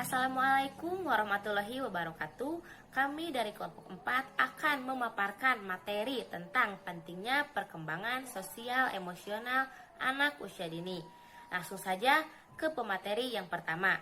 Assalamualaikum warahmatullahi wabarakatuh. Kami dari kelompok 4 akan memaparkan materi tentang pentingnya perkembangan sosial emosional anak usia dini. Langsung saja ke pemateri yang pertama.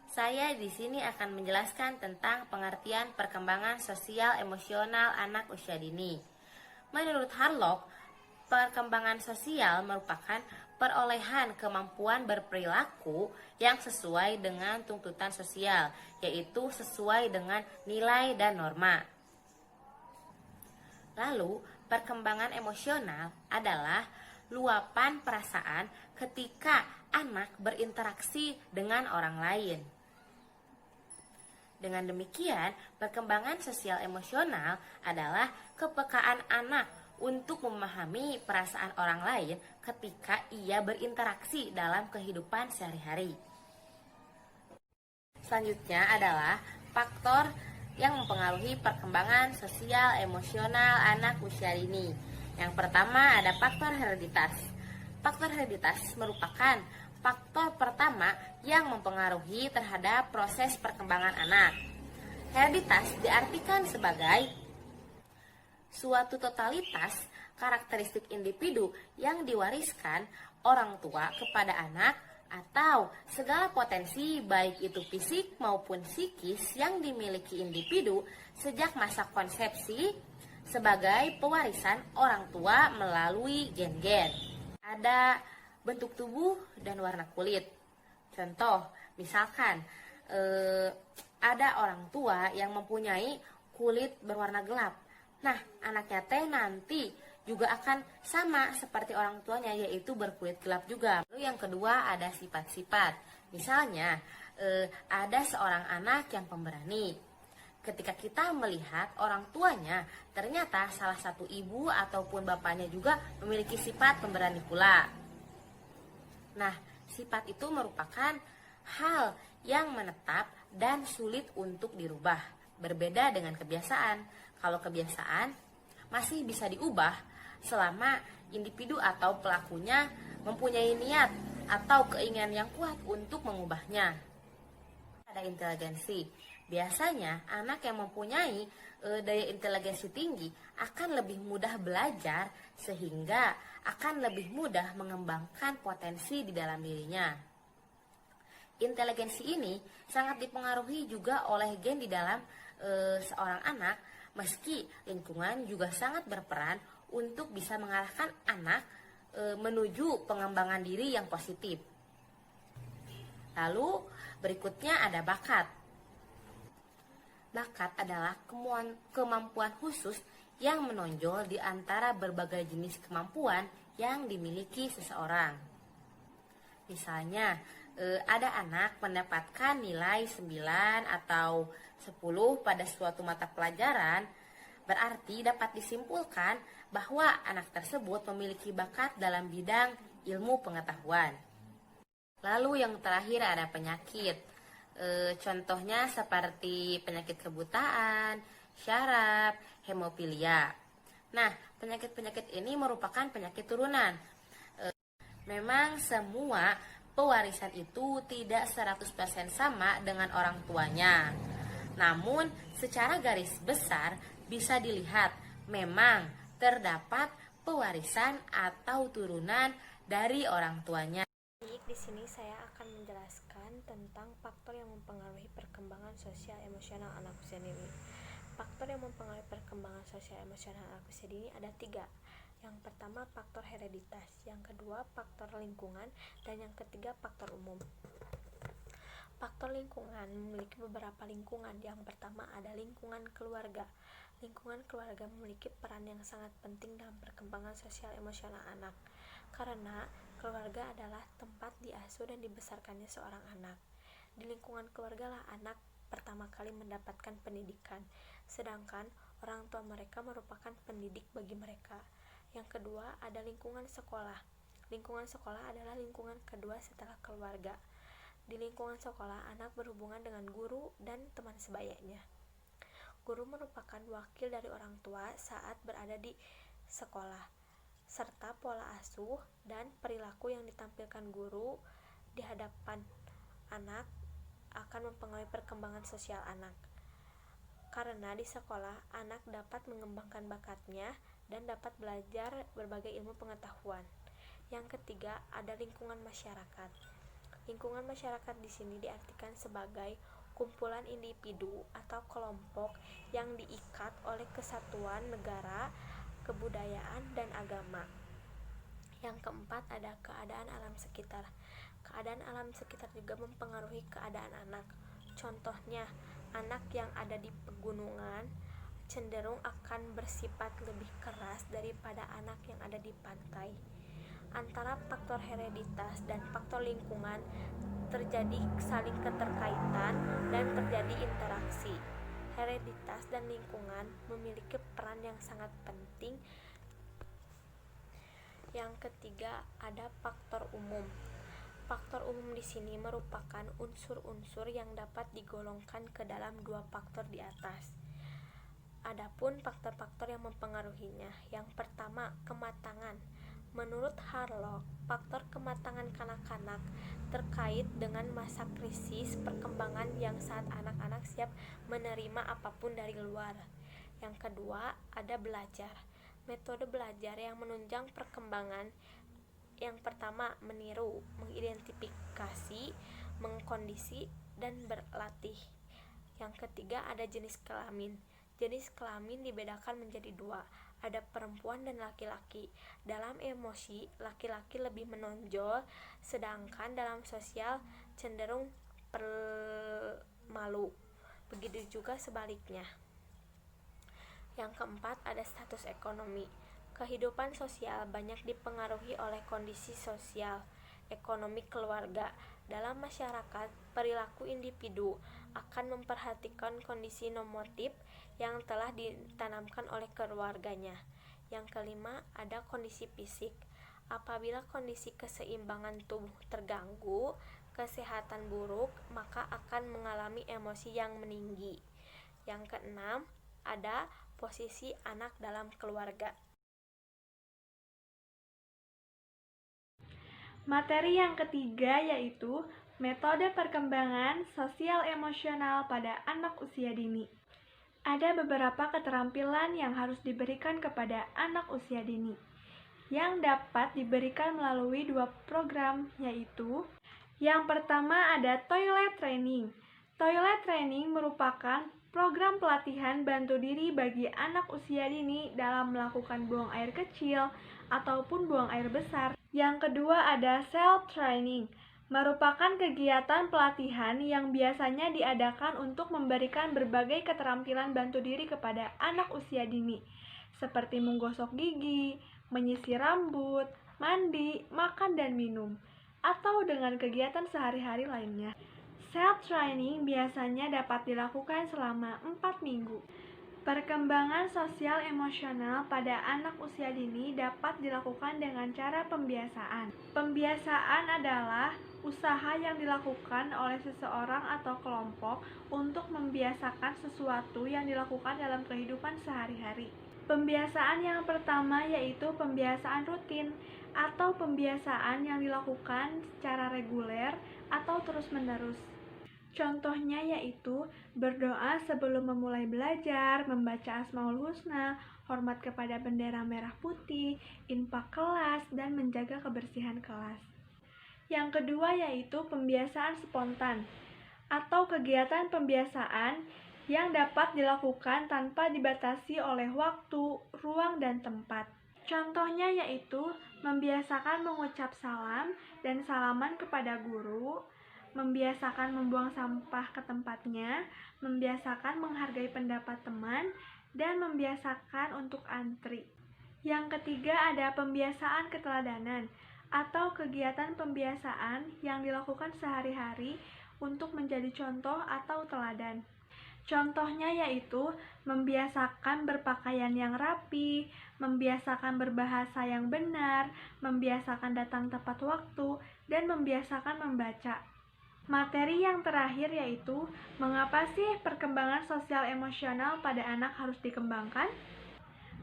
Saya di sini akan menjelaskan tentang pengertian perkembangan sosial emosional anak usia dini. Menurut Harlock, perkembangan sosial merupakan perolehan kemampuan berperilaku yang sesuai dengan tuntutan sosial, yaitu sesuai dengan nilai dan norma. Lalu, perkembangan emosional adalah luapan perasaan ketika anak berinteraksi dengan orang lain. Dengan demikian, perkembangan sosial emosional adalah kepekaan anak untuk memahami perasaan orang lain ketika ia berinteraksi dalam kehidupan sehari-hari. Selanjutnya adalah faktor yang mempengaruhi perkembangan sosial emosional anak usia dini. Yang pertama ada faktor hereditas. Faktor hereditas merupakan faktor pertama yang mempengaruhi terhadap proses perkembangan anak. Hereditas diartikan sebagai suatu totalitas karakteristik individu yang diwariskan orang tua kepada anak atau segala potensi baik itu fisik maupun psikis yang dimiliki individu sejak masa konsepsi sebagai pewarisan orang tua melalui gen-gen. Ada bentuk tubuh dan warna kulit. Contoh, misalkan ada orang tua yang mempunyai kulit berwarna gelap. Nah, anaknya teh nanti juga akan sama seperti orang tuanya, yaitu berkulit gelap juga. Lalu yang kedua ada sifat-sifat. Misalnya, ada seorang anak yang pemberani. Ketika kita melihat orang tuanya, ternyata salah satu ibu ataupun bapaknya juga memiliki sifat pemberani pula. Nah, sifat itu merupakan hal yang menetap dan sulit untuk dirubah. Berbeda dengan kebiasaan. Kalau kebiasaan masih bisa diubah selama individu atau pelakunya mempunyai niat atau keinginan yang kuat untuk mengubahnya. Ada inteligensi. Biasanya anak yang mempunyai daya inteligensi tinggi akan lebih mudah belajar sehingga akan lebih mudah mengembangkan potensi di dalam dirinya. Inteligensi ini sangat dipengaruhi juga oleh gen di dalam seorang anak, meski lingkungan juga sangat berperan untuk bisa mengarahkan anak menuju pengembangan diri yang positif. Lalu berikutnya ada bakat. Bakat adalah kemampuan khusus yang menonjol di antara berbagai jenis kemampuan yang dimiliki seseorang. Misalnya, ada anak mendapatkan nilai 9 atau 10 pada suatu mata pelajaran, berarti dapat disimpulkan bahwa anak tersebut memiliki bakat dalam bidang ilmu pengetahuan. Lalu yang terakhir ada penyakit. Contohnya seperti penyakit kebutaan, syaraf, hemofilia. Nah, penyakit-penyakit ini merupakan penyakit turunan. Memang semua pewarisan itu tidak 100% sama dengan orang tuanya. Namun, secara garis besar bisa dilihat memang terdapat pewarisan atau turunan dari orang tuanya. Di sini saya akan menjelaskan tentang faktor yang mempengaruhi perkembangan sosial emosional anak usia dini. Faktor yang mempengaruhi perkembangan sosial emosional anak usia dini ada 3. Yang pertama faktor hereditas, yang kedua faktor lingkungan, dan yang ketiga faktor umum. Faktor lingkungan memiliki beberapa lingkungan. Yang pertama ada lingkungan keluarga. Lingkungan keluarga memiliki peran yang sangat penting dalam perkembangan sosial emosional anak, karena keluarga adalah tempat diasuh dan dibesarkannya seorang anak. Di lingkungan keluarga lah anak pertama kali mendapatkan pendidikan, sedangkan orang tua mereka merupakan pendidik bagi mereka. Yang kedua ada lingkungan sekolah. Lingkungan sekolah adalah lingkungan kedua setelah keluarga. Di lingkungan sekolah, anak berhubungan dengan guru dan teman sebayanya. Guru merupakan wakil dari orang tua saat berada di sekolah, serta pola asuh dan perilaku yang ditampilkan guru di hadapan anak akan mempengaruhi perkembangan sosial anak. Karena di sekolah, anak dapat mengembangkan bakatnya dan dapat belajar berbagai ilmu pengetahuan. Yang ketiga, ada lingkungan masyarakat. Lingkungan masyarakat di sini diartikan sebagai kumpulan individu atau kelompok yang diikat oleh kesatuan negara, kebudayaan, dan agama. Yang keempat, ada keadaan alam sekitar. Keadaan alam sekitar juga mempengaruhi keadaan anak. Contohnya, anak yang ada di pegunungan cenderung akan bersifat lebih keras daripada anak yang ada di pantai. Antara faktor hereditas dan faktor lingkungan terjadi saling keterkaitan dan terjadi interaksi. Hereditas dan lingkungan memiliki peran yang sangat penting. Yang ketiga, ada faktor umum. Faktor umum di sini merupakan unsur-unsur yang dapat digolongkan ke dalam dua faktor di atas. Adapun faktor-faktor yang mempengaruhinya, yang pertama, kematangan. Menurut Harlock, faktor kematangan kanak-kanak terkait dengan masa krisis perkembangan yang saat anak-anak siap menerima apapun dari luar. Yang kedua, ada belajar. Metode belajar yang menunjang perkembangan. Yang pertama, meniru, mengidentifikasi, mengkondisi, dan berlatih. Yang ketiga, ada jenis kelamin. Jenis kelamin dibedakan menjadi dua, ada perempuan dan laki-laki. Dalam emosi, laki-laki lebih menonjol, sedangkan dalam sosial cenderung malu. Begitu juga sebaliknya. Yang keempat, ada status ekonomi. Kehidupan sosial banyak dipengaruhi oleh kondisi sosial, ekonomi keluarga. Dalam masyarakat, perilaku individu akan memperhatikan kondisi normatif yang telah ditanamkan oleh keluarganya. Yang kelima, ada kondisi fisik. Apabila kondisi keseimbangan tubuh terganggu, kesehatan buruk, maka akan mengalami emosi yang meninggi. Yang keenam, ada posisi anak dalam keluarga. Materi yang ketiga yaitu metode perkembangan sosial emosional pada anak usia dini. Ada beberapa keterampilan yang harus diberikan kepada anak usia dini, yang dapat diberikan melalui dua program, yaitu yang pertama ada toilet training. Toilet training merupakan program pelatihan bantu diri bagi anak usia dini dalam melakukan buang air kecil ataupun buang air besar. Yang kedua ada self training, merupakan kegiatan pelatihan yang biasanya diadakan untuk memberikan berbagai keterampilan bantu diri kepada anak usia dini, seperti menggosok gigi, menyisir rambut, mandi, makan dan minum, atau dengan kegiatan sehari-hari lainnya. Self-training biasanya dapat dilakukan selama 4 minggu. Perkembangan sosial emosional pada anak usia dini dapat dilakukan dengan cara pembiasaan. Pembiasaan adalah usaha yang dilakukan oleh seseorang atau kelompok untuk membiasakan sesuatu yang dilakukan dalam kehidupan sehari-hari. Pembiasaan yang pertama yaitu pembiasaan rutin atau pembiasaan yang dilakukan secara reguler atau terus-menerus. Contohnya yaitu berdoa sebelum memulai belajar, membaca Asmaul Husna, hormat kepada bendera merah putih, infak kelas, dan menjaga kebersihan kelas. Yang kedua yaitu pembiasaan spontan atau kegiatan pembiasaan yang dapat dilakukan tanpa dibatasi oleh waktu, ruang, dan tempat. Contohnya yaitu membiasakan mengucap salam dan salaman kepada guru, membiasakan membuang sampah ke tempatnya, membiasakan menghargai pendapat teman, dan membiasakan untuk antri. Yang ketiga ada pembiasaan keteladanan atau kegiatan pembiasaan yang dilakukan sehari-hari untuk menjadi contoh atau teladan. Contohnya yaitu membiasakan berpakaian yang rapi, membiasakan berbahasa yang benar, membiasakan datang tepat waktu, dan membiasakan membaca. Materi yang terakhir yaitu mengapa sih perkembangan sosial emosional pada anak harus dikembangkan?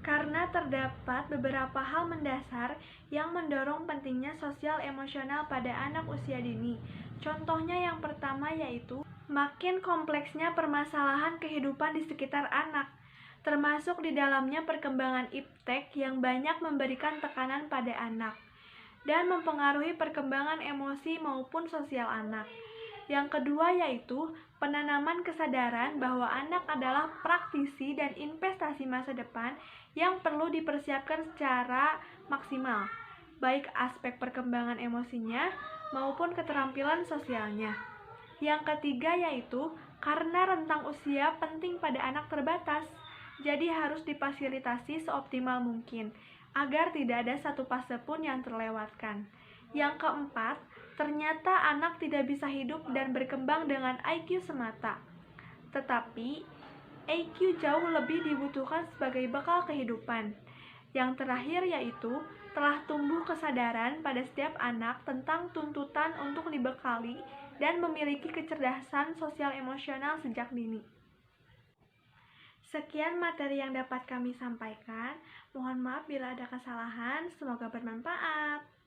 Karena terdapat beberapa hal mendasar yang mendorong pentingnya sosial emosional pada anak usia dini. Contohnya yang pertama yaitu makin kompleksnya permasalahan kehidupan di sekitar anak, termasuk di dalamnya perkembangan iptek yang banyak memberikan tekanan pada anak dan mempengaruhi perkembangan emosi maupun sosial anak. Yang kedua yaitu penanaman kesadaran bahwa anak adalah praktisi dan investasi masa depan yang perlu dipersiapkan secara maksimal, baik aspek perkembangan emosinya maupun keterampilan sosialnya. Yang ketiga yaitu karena rentang usia penting pada anak terbatas, jadi harus difasilitasi seoptimal mungkin agar tidak ada satu fase pun yang terlewatkan. Yang keempat, ternyata anak tidak bisa hidup dan berkembang dengan IQ semata, tetapi EQ jauh lebih dibutuhkan sebagai bekal kehidupan. Yang terakhir yaitu telah tumbuh kesadaran pada setiap anak tentang tuntutan untuk dibekali dan memiliki kecerdasan sosial emosional sejak dini. Sekian materi yang dapat kami sampaikan. Mohon maaf bila ada kesalahan. Semoga bermanfaat.